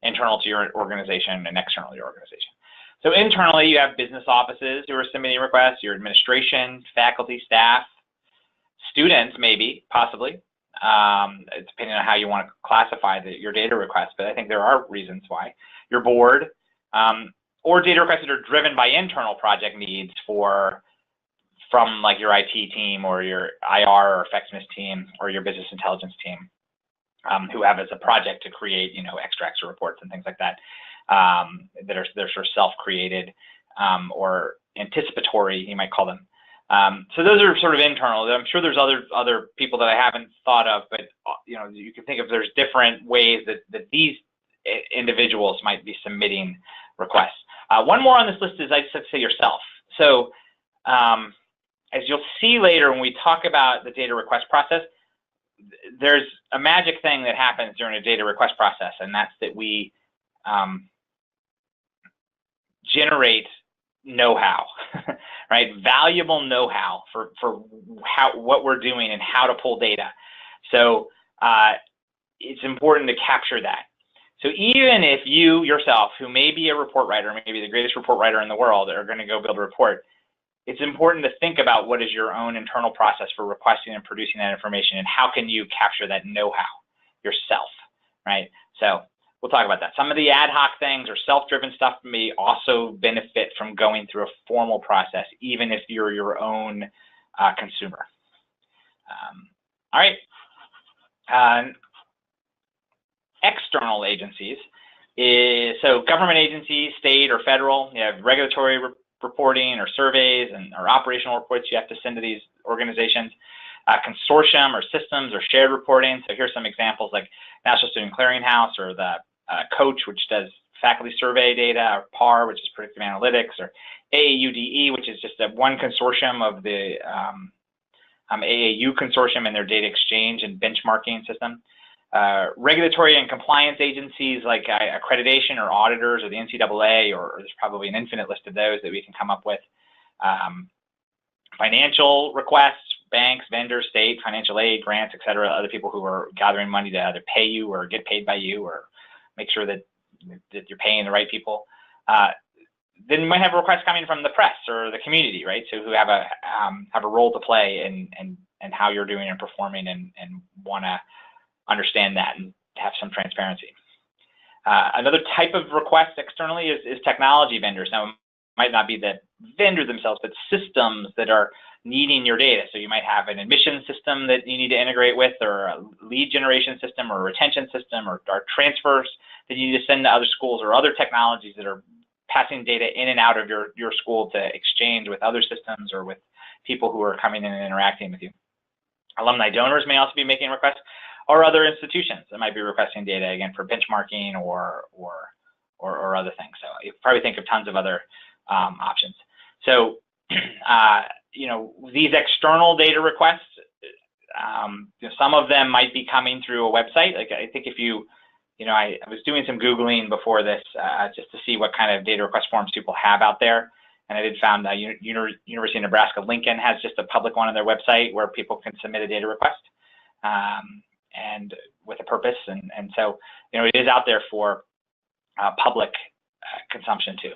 internal to your organization and external to your organization. So internally, you have business offices who are submitting requests, your administration, faculty, staff, students maybe, possibly, depending on how you want to classify your data requests, but I think there are reasons why. Your board, or data requests that are driven by internal project needs from like your IT team or your IR or effectiveness team or your business intelligence team, who have as a project to create, extracts or reports and things like that, they're sort of self-created or anticipatory, you might call them. So those are sort of internal. I'm sure there's other people that I haven't thought of, but you can think of there's different ways that these individuals might be submitting requests. One more on this list is I just have to say yourself. So as you'll see later when we talk about the data request process, there's a magic thing that happens during a data request process, and that's that we generate know-how, right? Valuable know-how for what we're doing and how to pull data. So it's important to capture that. So even if you yourself, who may be a report writer, maybe the greatest report writer in the world, are going to go build a report, it's important to think about what is your own internal process for requesting and producing that information, and how can you capture that know-how yourself, right? So we'll talk about that. Some of the ad hoc things or self-driven stuff may also benefit from going through a formal process, even if you're your own consumer. All right. External agencies so government agencies, state or federal, you have regulatory reporting or surveys or operational reports you have to send to these organizations. Consortium or systems or shared reporting. So here's some examples like National Student Clearinghouse or the COACH, which does faculty survey data, or PAR, which is predictive analytics, or AAUDE, which is just one consortium of the AAU consortium and their data exchange and benchmarking system. Regulatory and compliance agencies like accreditation or auditors or the NCAA, or there's probably an infinite list of those that we can come up with. Financial requests, banks, vendors, state, financial aid, grants, et cetera, other people who are gathering money to either pay you or get paid by you or make sure that you're paying the right people. Then you might have requests coming from the press or the community, right? So who have a role to play in how you're doing and performing and want to understand that and have some transparency. Another type of request externally is technology vendors. Now, it might not be the vendor themselves, but systems that are needing your data. So you might have an admission system that you need to integrate with, or a lead generation system, or a retention system, or transfers that you need to send to other schools, or other technologies that are passing data in and out of your school to exchange with other systems or with people who are coming in and interacting with you. Alumni donors may also be making requests, or other institutions that might be requesting data, again, for benchmarking or other things. So you probably think of tons of other options. So, these external data requests, some of them might be coming through a website. Like I think if I was doing some Googling before this just to see what kind of data request forms people have out there. And I did found University of Nebraska-Lincoln has just a public one on their website where people can submit a data request. And with a purpose, and so it is out there for public consumption too.